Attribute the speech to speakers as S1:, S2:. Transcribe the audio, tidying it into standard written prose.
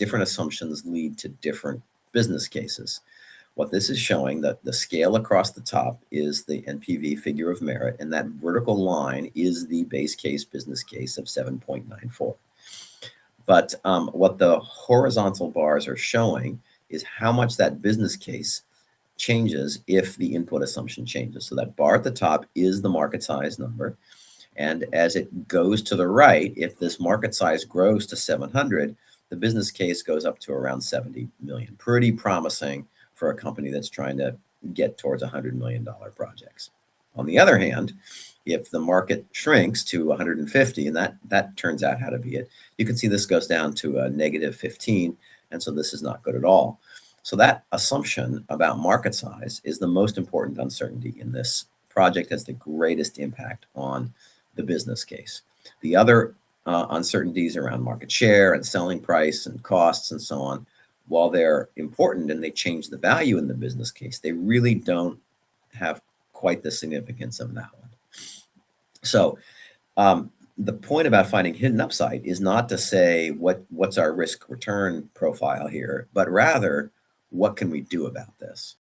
S1: different assumptions lead to different business cases. What this is showing, that the scale across the top is the NPV figure of merit, and that vertical line is the base case business case of 7.94. But what the horizontal bars are showing is how much that business case changes if the input assumption changes. So that bar at the top is the market size number. And as it goes to the right, if this market size grows to 700, the business case goes up to around 70 million. Pretty promising for a company that's trying to get towards $100 million projects. On the other hand, if the market shrinks to 150, and that turns out how to be it, you can see this goes down to a negative 15, and so this is not good at all. So that assumption about market size is the most important uncertainty in this project, has the greatest impact on the business case. The other uncertainties around market share and selling price and costs and so on, while they're important and they change the value in the business case, they really don't have quite the significance of that one. So the point about finding hidden upside is not to say what's our risk return profile here, but rather what can we do about this?